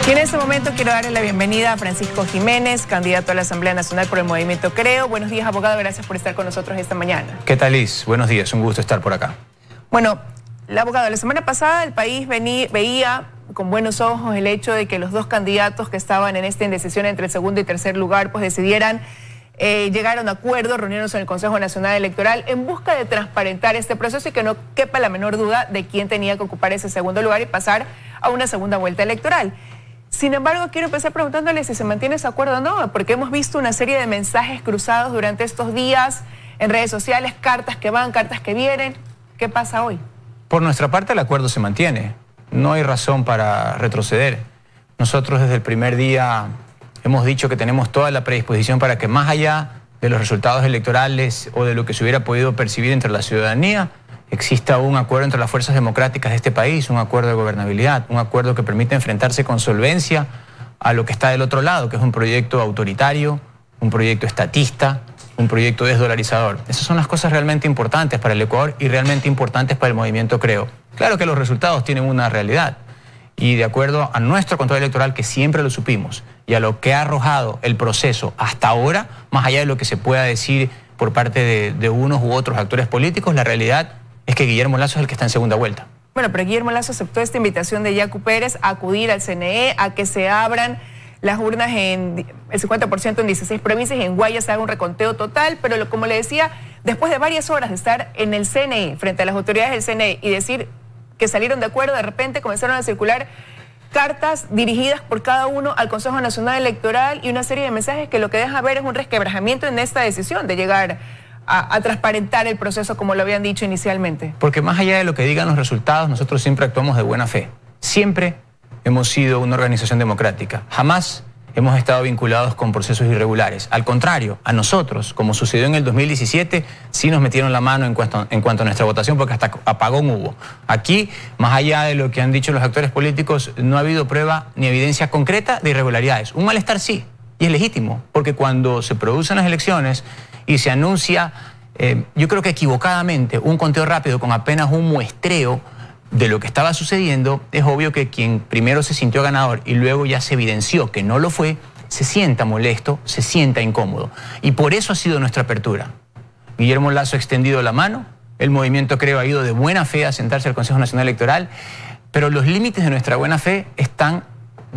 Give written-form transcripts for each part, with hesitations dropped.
Y en este momento quiero darle la bienvenida a Francisco Jiménez, candidato a la Asamblea Nacional por el Movimiento Creo. Buenos días, abogado, gracias por estar con nosotros esta mañana. ¿Qué tal, Liz? Buenos días, un gusto estar por acá. Bueno, abogado, la semana pasada el país veía con buenos ojos el hecho de que los dos candidatos que estaban en esta indecisión entre el segundo y tercer lugar pues decidieran llegar a un acuerdo, reunirnos en el Consejo Nacional Electoral en busca de transparentar este proceso y que no quepa la menor duda de quién tenía que ocupar ese segundo lugar y pasar a una segunda vuelta electoral. Sin embargo, quiero empezar preguntándole si se mantiene ese acuerdo o no, porque hemos visto una serie de mensajes cruzados durante estos días en redes sociales, cartas que van, cartas que vienen. ¿Qué pasa hoy? Por nuestra parte, el acuerdo se mantiene. No hay razón para retroceder. Nosotros desde el primer día hemos dicho que tenemos toda la predisposición para que más allá de los resultados electorales o de lo que se hubiera podido percibir entre la ciudadanía, exista un acuerdo entre las fuerzas democráticas de este país, un acuerdo de gobernabilidad, un acuerdo que permite enfrentarse con solvencia a lo que está del otro lado, que es un proyecto autoritario, un proyecto estatista, un proyecto desdolarizador. Esas son las cosas realmente importantes para el Ecuador y realmente importantes para el Movimiento Creo. Claro que los resultados tienen una realidad y de acuerdo a nuestro control electoral, que siempre lo supimos, y a lo que ha arrojado el proceso hasta ahora, más allá de lo que se pueda decir por parte de unos u otros actores políticos, la realidad es que Guillermo Lasso es el que está en segunda vuelta. Bueno, pero Guillermo Lasso aceptó esta invitación de Yacu Pérez a acudir al CNE, a que se abran las urnas en el 50% en 16 provincias y en Guayas se haga un reconteo total, pero como le decía, después de varias horas de estar en el CNE, frente a las autoridades del CNE y decir que salieron de acuerdo, de repente comenzaron a circular cartas dirigidas por cada uno al Consejo Nacional Electoral y una serie de mensajes que lo que deja ver es un resquebrajamiento en esta decisión de llegar a transparentar el proceso como lo habían dicho inicialmente. Porque más allá de lo que digan los resultados, nosotros siempre actuamos de buena fe. Siempre hemos sido una organización democrática. Jamás hemos estado vinculados con procesos irregulares. Al contrario, a nosotros, como sucedió en el 2017, sí nos metieron la mano en cuanto a nuestra votación, porque hasta apagón hubo. Aquí, más allá de lo que han dicho los actores políticos, no ha habido prueba ni evidencia concreta de irregularidades. Un malestar sí, y es legítimo, porque cuando se producen las elecciones y se anuncia, yo creo que equivocadamente, un conteo rápido con apenas un muestreo de lo que estaba sucediendo, es obvio que quien primero se sintió ganador y luego ya se evidenció que no lo fue, se sienta molesto, se sienta incómodo. Y por eso ha sido nuestra apertura. Guillermo Lasso ha extendido la mano, el Movimiento Creo ha ido de buena fe a sentarse al Consejo Nacional Electoral, pero los límites de nuestra buena fe están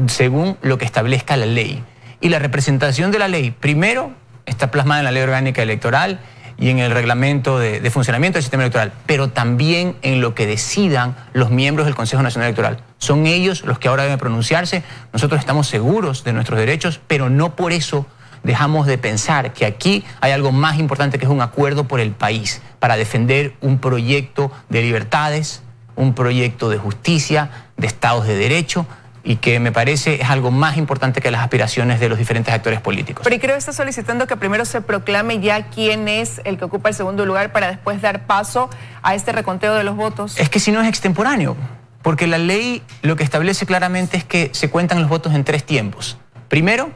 según lo que establezca la ley. Y la representación de la ley, primero, está plasmada en la Ley Orgánica Electoral y en el reglamento de funcionamiento del sistema electoral, pero también en lo que decidan los miembros del Consejo Nacional Electoral. Son ellos los que ahora deben pronunciarse. Nosotros estamos seguros de nuestros derechos, pero no por eso dejamos de pensar que aquí hay algo más importante, que es un acuerdo por el país, para defender un proyecto de libertades, un proyecto de justicia, de estados de derecho, y que me parece es algo más importante que las aspiraciones de los diferentes actores políticos. Pero creo que está solicitando que primero se proclame ya quién es el que ocupa el segundo lugar para después dar paso a este reconteo de los votos. Es que si no es extemporáneo, porque la ley lo que establece claramente es que se cuentan los votos en 3 tiempos. Primero,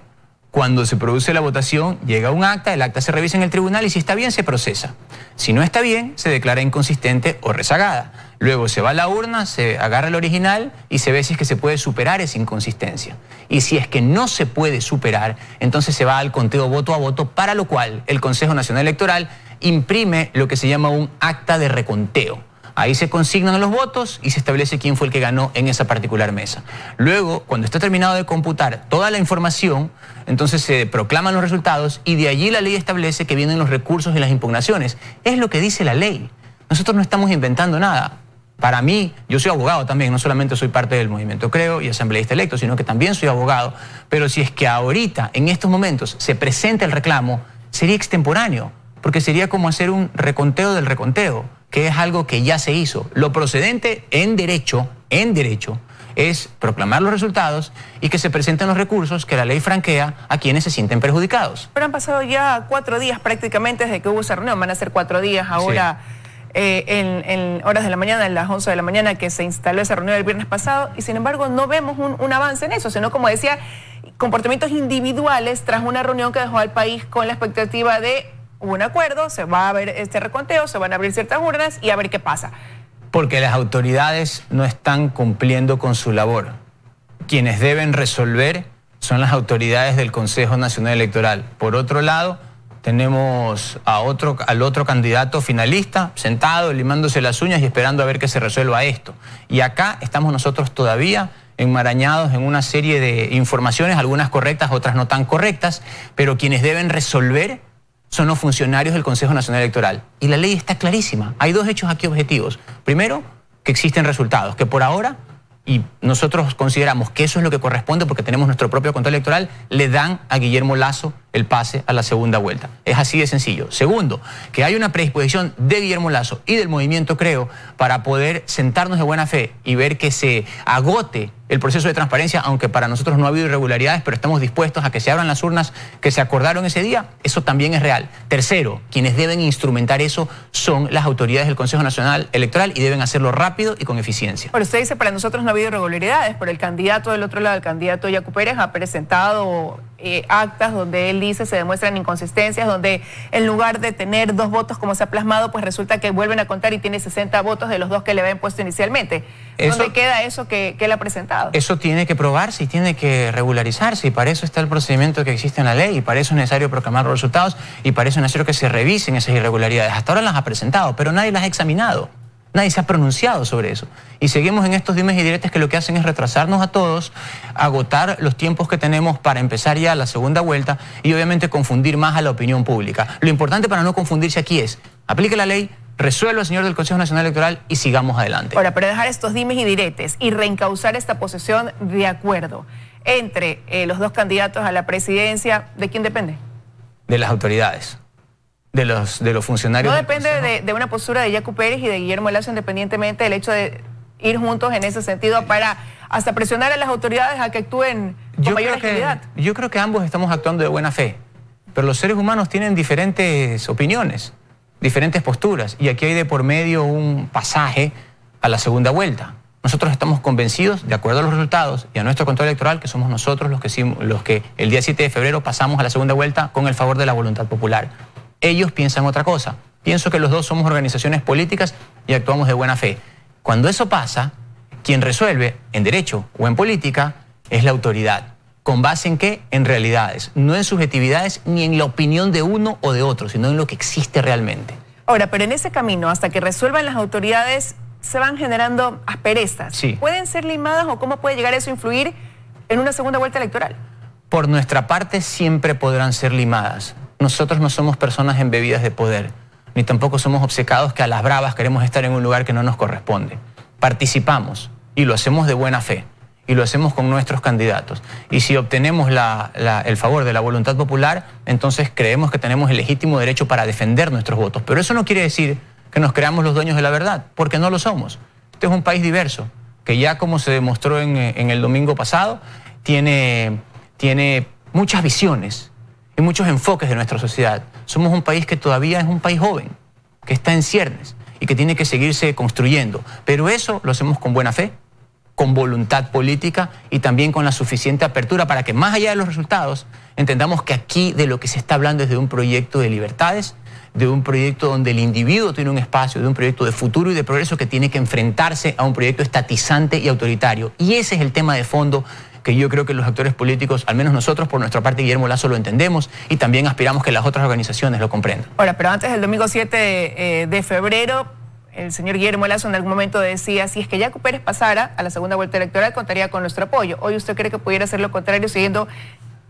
cuando se produce la votación, llega un acta, el acta se revisa en el tribunal y si está bien se procesa. Si no está bien, se declara inconsistente o rezagada. Luego se va a la urna, se agarra el original y se ve si es que se puede superar esa inconsistencia. Y si es que no se puede superar, entonces se va al conteo voto a voto, para lo cual el Consejo Nacional Electoral imprime lo que se llama un acta de reconteo. Ahí se consignan los votos y se establece quién fue el que ganó en esa particular mesa. Luego, cuando está terminado de computar toda la información, entonces se proclaman los resultados y de allí la ley establece que vienen los recursos y las impugnaciones. Es lo que dice la ley. Nosotros no estamos inventando nada. Para mí, yo soy abogado también, no solamente soy parte del Movimiento Creo y asambleísta electo, sino que también soy abogado. Pero si es que ahorita, en estos momentos, se presenta el reclamo, sería extemporáneo, porque sería como hacer un reconteo del reconteo, que es algo que ya se hizo. Lo procedente en derecho, es proclamar los resultados y que se presenten los recursos que la ley franquea a quienes se sienten perjudicados. Pero han pasado ya 4 días prácticamente desde que hubo esa reunión, van a ser 4 días ahora. Sí. En horas de la mañana, en las 11 de la mañana que se instaló esa reunión el viernes pasado y sin embargo no vemos un avance en eso, sino como decía, comportamientos individuales tras una reunión que dejó al país con la expectativa de hubo un acuerdo, se va a ver este reconteo, se van a abrir ciertas urnas y a ver qué pasa. Porque las autoridades no están cumpliendo con su labor. quienes deben resolver son las autoridades del Consejo Nacional Electoral. Por otro lado, tenemos al otro candidato finalista sentado, limándose las uñas y esperando a ver que se resuelva esto. Y acá estamos nosotros todavía enmarañados en una serie de informaciones, algunas correctas, otras no tan correctas, pero quienes deben resolver son los funcionarios del Consejo Nacional Electoral. Y la ley está clarísima. Hay dos hechos aquí objetivos. Primero, que existen resultados, que por ahora, y nosotros consideramos que eso es lo que corresponde porque tenemos nuestro propio control electoral, le dan a Guillermo Lasso el pase a la segunda vuelta. Es así de sencillo. Segundo, que hay una predisposición de Guillermo Lasso y del movimiento Creo para poder sentarnos de buena fe y ver que se agote el proceso de transparencia, aunque para nosotros no ha habido irregularidades, pero estamos dispuestos a que se abran las urnas que se acordaron ese día. Eso también es real. Tercero, quienes deben instrumentar eso son las autoridades del Consejo Nacional Electoral y deben hacerlo rápido y con eficiencia. Pero usted dice, para nosotros no ha habido irregularidades, pero el candidato del otro lado, el candidato Yacu Pérez, ha presentado actas donde él dice se demuestran inconsistencias, donde en lugar de tener 2 votos como se ha plasmado, pues resulta que vuelven a contar y tiene 60 votos de los 2 que le habían puesto inicialmente. ¿Dónde queda eso que él ha presentado? Eso tiene que probarse y tiene que regularizarse, y para eso está el procedimiento que existe en la ley, y para eso es necesario proclamar los resultados, y para eso es necesario que se revisen esas irregularidades. Hasta ahora las ha presentado, pero nadie las ha examinado. Nadie se ha pronunciado sobre eso. Y seguimos en estos dimes y diretes que lo que hacen es retrasarnos a todos, agotar los tiempos que tenemos para empezar ya la segunda vuelta y obviamente confundir más a la opinión pública. Lo importante para no confundirse aquí es, aplique la ley, resuelva el señor del Consejo Nacional Electoral y sigamos adelante. Ahora, para dejar estos dimes y diretes y reencauzar esta posesión de acuerdo entre los 2 candidatos a la presidencia, ¿de quién depende? De las autoridades. De los funcionarios. No depende de una postura de Yacu Pérez y de Guillermo Lasso, independientemente del hecho de ir juntos en ese sentido para hasta presionar a las autoridades a que actúen con mayor agilidad. Yo creo que ambos estamos actuando de buena fe, pero los seres humanos tienen diferentes opiniones, diferentes posturas, y aquí hay de por medio un pasaje a la segunda vuelta. Nosotros estamos convencidos, de acuerdo a los resultados y a nuestro control electoral, que somos nosotros los que el día 7 de febrero pasamos a la segunda vuelta con el favor de la voluntad popular. Ellos piensan otra cosa. Pienso que los dos somos organizaciones políticas y actuamos de buena fe. Cuando eso pasa, quien resuelve, en derecho o en política, es la autoridad. ¿Con base en qué? En realidades. No en subjetividades ni en la opinión de uno o de otro, sino en lo que existe realmente. Ahora, pero en ese camino, hasta que resuelvan las autoridades, se van generando asperezas. Sí. ¿Pueden ser limadas o cómo puede llegar eso a influir en una segunda vuelta electoral? Por nuestra parte, siempre podrán ser limadas. Nosotros no somos personas embebidas de poder, ni tampoco somos obcecados que a las bravas queremos estar en un lugar que no nos corresponde. Participamos y lo hacemos de buena fe y lo hacemos con nuestros candidatos. Y si obtenemos el favor de la voluntad popular, entonces creemos que tenemos el legítimo derecho para defender nuestros votos. Pero eso no quiere decir que nos creamos los dueños de la verdad, porque no lo somos. Este es un país diverso, que ya como se demostró en el domingo pasado, tiene muchas visiones y muchos enfoques de nuestra sociedad. Somos un país que todavía es un país joven, que está en ciernes y que tiene que seguirse construyendo. Pero eso lo hacemos con buena fe, con voluntad política y también con la suficiente apertura para que más allá de los resultados entendamos que aquí de lo que se está hablando es de un proyecto de libertades, de un proyecto donde el individuo tiene un espacio, de un proyecto de futuro y de progreso que tiene que enfrentarse a un proyecto estatizante y autoritario. Y ese es el tema de fondo que yo creo que los actores políticos, al menos nosotros por nuestra parte, Guillermo Lasso, lo entendemos y también aspiramos que las otras organizaciones lo comprendan. Ahora, pero antes del domingo 7 de febrero, el señor Guillermo Lasso en algún momento decía, si es que Yacu Pérez pasara a la segunda vuelta electoral, contaría con nuestro apoyo. Hoy usted cree que pudiera hacer lo contrario, siguiendo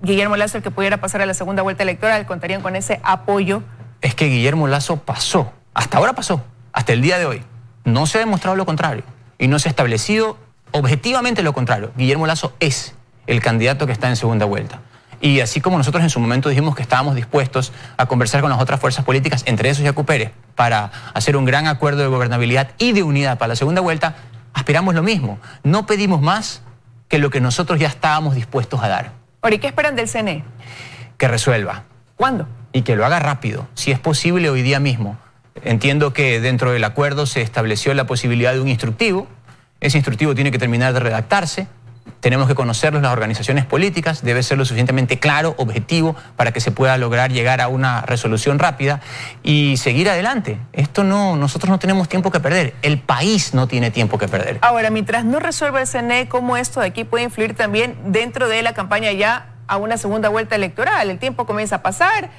Guillermo Lasso el que pudiera pasar a la segunda vuelta electoral, ¿contarían con ese apoyo? Es que Guillermo Lasso pasó, hasta ahora pasó, hasta el día de hoy. No se ha demostrado lo contrario y no se ha establecido objetivamente lo contrario. Guillermo Lasso es el candidato que está en segunda vuelta. Y así como nosotros en su momento dijimos que estábamos dispuestos a conversar con las otras fuerzas políticas, entre esos Yacu Pérez, para hacer un gran acuerdo de gobernabilidad y de unidad para la segunda vuelta, aspiramos lo mismo. No pedimos más que lo que nosotros ya estábamos dispuestos a dar. Ahora, ¿y qué esperan del CNE? Que resuelva. ¿Cuándo? Y que lo haga rápido, si es posible hoy día mismo. Entiendo que dentro del acuerdo se estableció la posibilidad de un instructivo. Ese instructivo tiene que terminar de redactarse tenemos que conocerlos, las organizaciones políticas, debe ser lo suficientemente claro, objetivo, para que se pueda lograr llegar a una resolución rápida y seguir adelante. Nosotros no tenemos tiempo que perder, el país no tiene tiempo que perder. Ahora, mientras no resuelva el CNE, ¿cómo esto de aquí puede influir también dentro de la campaña ya a una segunda vuelta electoral? El tiempo comienza a pasar,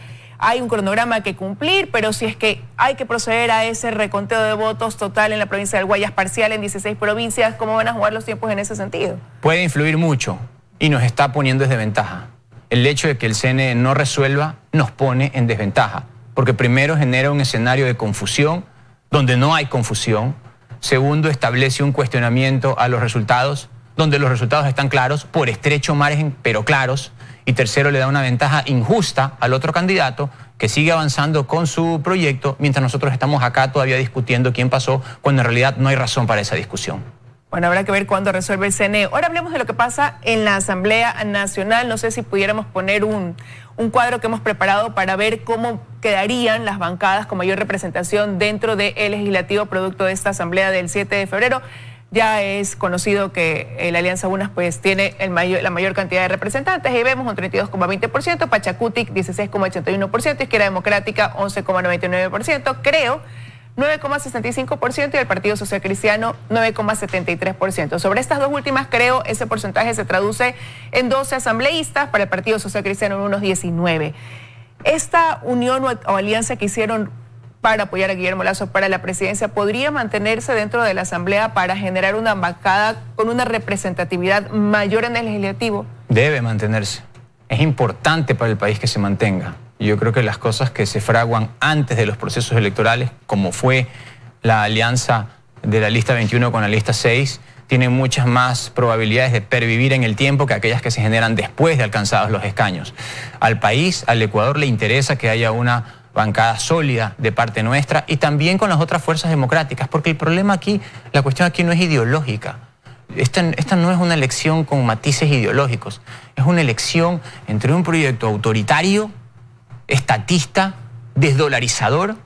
hay un cronograma que cumplir, pero si es que hay que proceder a ese reconteo de votos total en la provincia del Guayas, parcial en 16 provincias, ¿cómo van a jugar los tiempos en ese sentido? Puede influir mucho y nos está poniendo en desventaja. El hecho de que el CNE no resuelva nos pone en desventaja, porque primero genera un escenario de confusión donde no hay confusión. Segundo, establece un cuestionamiento a los resultados, donde los resultados están claros, por estrecho margen, pero claros. Y tercero, le da una ventaja injusta al otro candidato que sigue avanzando con su proyecto, mientras nosotros estamos acá todavía discutiendo quién pasó, cuando en realidad no hay razón para esa discusión. Bueno, habrá que ver cuándo resuelve el CNE. Ahora hablemos de lo que pasa en la Asamblea Nacional. No sé si pudiéramos poner un cuadro que hemos preparado para ver cómo quedarían las bancadas con mayor representación dentro del Legislativo producto de esta Asamblea del 7 de febrero. Ya es conocido que la Alianza UNAS pues tiene la mayor cantidad de representantes. Ahí vemos un 32,20%, Pachacutic 16,81%, Izquierda Democrática 11,99%, Creo 9,65% y el Partido Social Cristiano 9,73%. Sobre estas dos últimas, Creo, ese porcentaje se traduce en 12 asambleístas, para el Partido Social Cristiano en unos 19. Esta unión o alianza que hicieron para apoyar a Guillermo Lasso para la presidencia, ¿podría mantenerse dentro de la Asamblea para generar una bancada con una representatividad mayor en el Legislativo? Debe mantenerse. Es importante para el país que se mantenga. Yo creo que las cosas que se fraguan antes de los procesos electorales, como fue la alianza de la lista 21 con la lista 6, tienen muchas más probabilidades de pervivir en el tiempo que aquellas que se generan después de alcanzados los escaños. Al país, al Ecuador, le interesa que haya una bancada sólida de parte nuestra y también con las otras fuerzas democráticas, porque el problema aquí, la cuestión aquí no es ideológica. Esta no es una elección con matices ideológicos, es una elección entre un proyecto autoritario, estatista, desdolarizador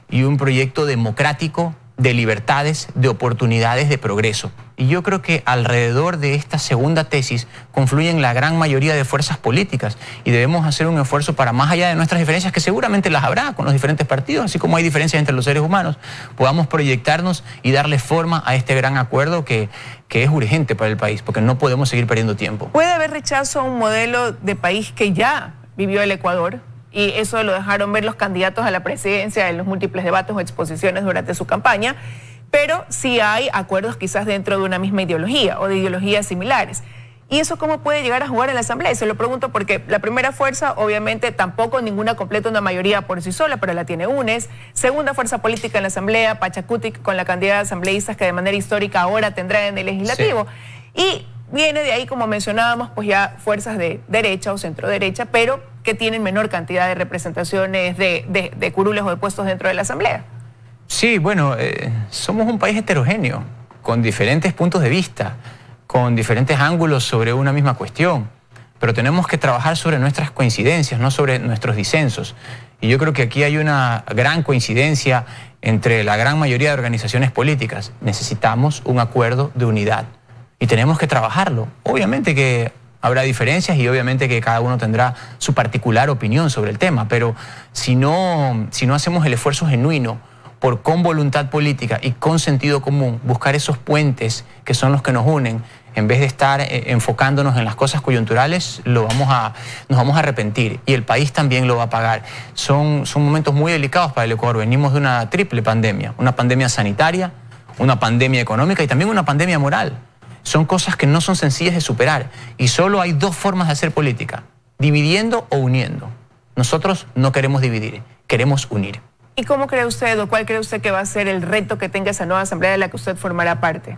y un proyecto democrático de libertades, de oportunidades, de progreso. Y yo creo que alrededor de esta segunda tesis confluyen la gran mayoría de fuerzas políticas y debemos hacer un esfuerzo para, más allá de nuestras diferencias, que seguramente las habrá con los diferentes partidos, así como hay diferencias entre los seres humanos, podamos proyectarnos y darle forma a este gran acuerdo que es urgente para el país, porque no podemos seguir perdiendo tiempo. ¿Puede haber rechazo a un modelo de país que ya vivió el Ecuador? Y eso lo dejaron ver los candidatos a la presidencia en los múltiples debates o exposiciones durante su campaña, pero sí hay acuerdos quizás dentro de una misma ideología o de ideologías similares. ¿Y eso cómo puede llegar a jugar en la Asamblea? Y se lo pregunto porque la primera fuerza, obviamente, tampoco ninguna completa una mayoría por sí sola, pero la tiene UNES. Segunda fuerza política en la Asamblea, Pachacutic, con la cantidad de asambleístas que de manera histórica ahora tendrá en el Legislativo. Sí. Y viene de ahí, como mencionábamos, pues ya fuerzas de derecha o centro derecha, pero que tienen menor cantidad de representaciones de curules o de puestos dentro de la Asamblea. Sí, bueno, somos un país heterogéneo, con diferentes puntos de vista, con diferentes ángulos sobre una misma cuestión, pero tenemos que trabajar sobre nuestras coincidencias, no sobre nuestros disensos. Y yo creo que aquí hay una gran coincidencia entre la gran mayoría de organizaciones políticas. Necesitamos un acuerdo de unidad y tenemos que trabajarlo. Obviamente que habrá diferencias y obviamente que cada uno tendrá su particular opinión sobre el tema, pero si no hacemos el esfuerzo genuino por, con voluntad política y con sentido común, buscar esos puentes que son los que nos unen, en vez de estar enfocándonos en las cosas coyunturales, nos vamos a arrepentir y el país también lo va a pagar. Son momentos muy delicados para el Ecuador. Venimos de una triple pandemia, una pandemia sanitaria, una pandemia económica y también una pandemia moral. Son cosas que no son sencillas de superar y solo hay dos formas de hacer política, dividiendo o uniendo. Nosotros no queremos dividir, queremos unir. ¿Y cómo cree usted o cuál cree usted que va a ser el reto que tenga esa nueva asamblea de la que usted formará parte?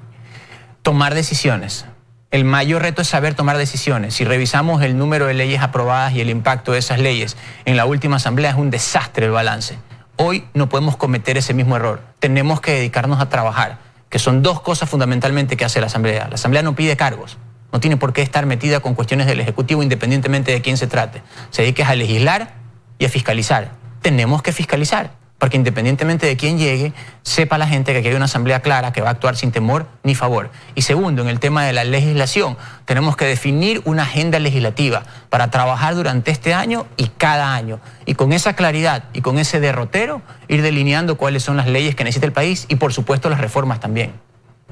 Tomar decisiones. El mayor reto es saber tomar decisiones. Si revisamos el número de leyes aprobadas y el impacto de esas leyes en la última asamblea, es un desastre el balance. Hoy no podemos cometer ese mismo error. Tenemos que dedicarnos a trabajar, que son dos cosas fundamentalmente que hace la asamblea. La asamblea no pide cargos, no tiene por qué estar metida con cuestiones del Ejecutivo independientemente de quién se trate. Se dedica a legislar y a fiscalizar. Tenemos que fiscalizar. Porque independientemente de quién llegue, sepa la gente que aquí hay una asamblea clara que va a actuar sin temor ni favor. Y segundo, en el tema de la legislación, tenemos que definir una agenda legislativa para trabajar durante este año y cada año. Y con esa claridad y con ese derrotero, ir delineando cuáles son las leyes que necesita el país y por supuesto las reformas también.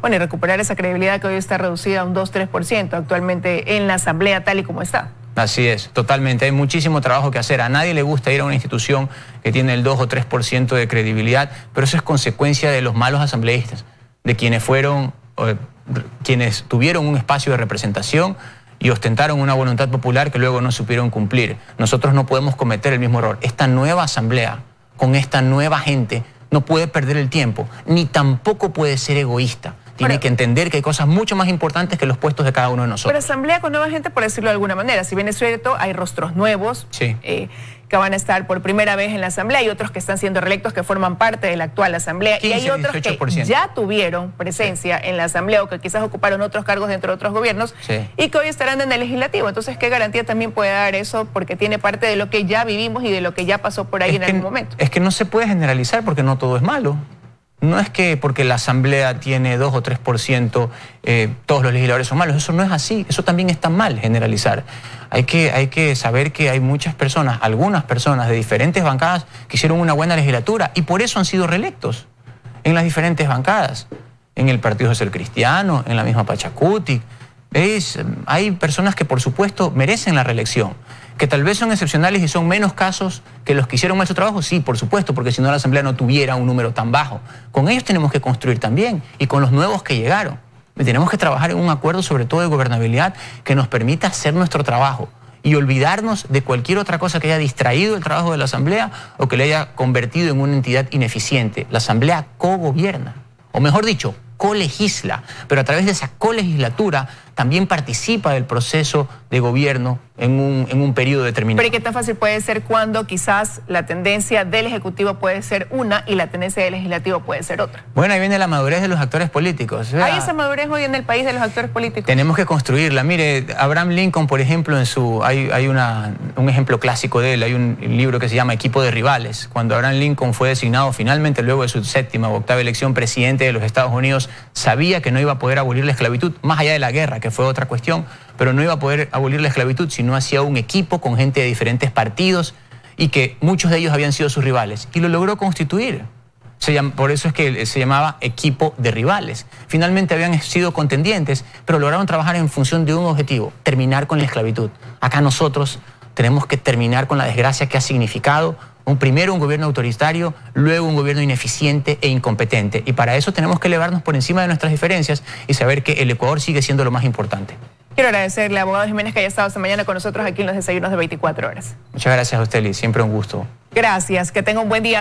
Bueno, y recuperar esa credibilidad que hoy está reducida a un 2-3% actualmente en la asamblea tal y como está. Así es, totalmente. Hay muchísimo trabajo que hacer. A nadie le gusta ir a una institución que tiene el 2 o 3% de credibilidad, pero eso es consecuencia de los malos asambleístas, de quienes tuvieron un espacio de representación y ostentaron una voluntad popular que luego no supieron cumplir. Nosotros no podemos cometer el mismo error. Esta nueva asamblea, con esta nueva gente, no puede perder el tiempo, ni tampoco puede ser egoísta. Tiene que entender que hay cosas mucho más importantes que los puestos de cada uno de nosotros. Pero asamblea con nueva gente, por decirlo de alguna manera. Si bien es cierto, hay rostros nuevos que van a estar por primera vez en la asamblea. Hay otros que están siendo reelectos que forman parte de la actual asamblea. 15, y hay otros 18%. que ya tuvieron presencia en la asamblea o que quizás ocuparon otros cargos dentro de otros gobiernos y que hoy estarán en el legislativo. Entonces, ¿qué garantía también puede dar eso? Porque tiene parte de lo que ya vivimos y de lo que ya pasó por ahí en algún momento. Es que no se puede generalizar porque no todo es malo. No es que porque la asamblea tiene 2 o 3% todos los legisladores son malos. Eso no es así. Eso también está mal generalizar. Hay que saber que hay muchas personas, algunas personas de diferentes bancadas que hicieron una buena legislatura y por eso han sido reelectos en las diferentes bancadas. En el Partido Social Cristiano, en la misma Pachacuti. Hay personas que por supuesto merecen la reelección. Que tal vez son excepcionales y son menos casos que los que hicieron mal su trabajo, sí, por supuesto, porque si no la asamblea no tuviera un número tan bajo. Con ellos tenemos que construir también y con los nuevos que llegaron. Tenemos que trabajar en un acuerdo sobre todo de gobernabilidad que nos permita hacer nuestro trabajo y olvidarnos de cualquier otra cosa que haya distraído el trabajo de la asamblea o que le haya convertido en una entidad ineficiente. La asamblea cogobierna, o mejor dicho, colegisla, pero a través de esa colegislatura también participa del proceso de gobierno en un periodo determinado. Pero ¿y qué tan fácil puede ser cuando quizás la tendencia del Ejecutivo puede ser una y la tendencia del Legislativo puede ser otra? Bueno, ahí viene la madurez de los actores políticos. O sea, ¿hay esa madurez hoy en el país de los actores políticos? Tenemos que construirla. Mire, Abraham Lincoln, por ejemplo, hay un ejemplo clásico de él. Hay un libro que se llama Equipo de Rivales. Cuando Abraham Lincoln fue designado finalmente, luego de su 7ª o 8ª elección, presidente de los Estados Unidos, sabía que no iba a poder abolir la esclavitud, más allá de la guerra, que fue otra cuestión, pero no iba a poder abolir la esclavitud si no hacía un equipo con gente de diferentes partidos y que muchos de ellos habían sido sus rivales. Y lo logró constituir. Por eso es que se llamaba Equipo de Rivales. Finalmente habían sido contendientes, pero lograron trabajar en función de un objetivo: terminar con la esclavitud. Acá nosotros tenemos que terminar con la desgracia que ha significado primero un gobierno autoritario, luego un gobierno ineficiente e incompetente. Y para eso tenemos que elevarnos por encima de nuestras diferencias y saber que el Ecuador sigue siendo lo más importante. Quiero agradecerle, abogado Jiménez, que haya estado esta mañana con nosotros aquí en los desayunos de 24 horas. Muchas gracias a usted, Liz. Siempre un gusto. Gracias. Que tenga un buen día.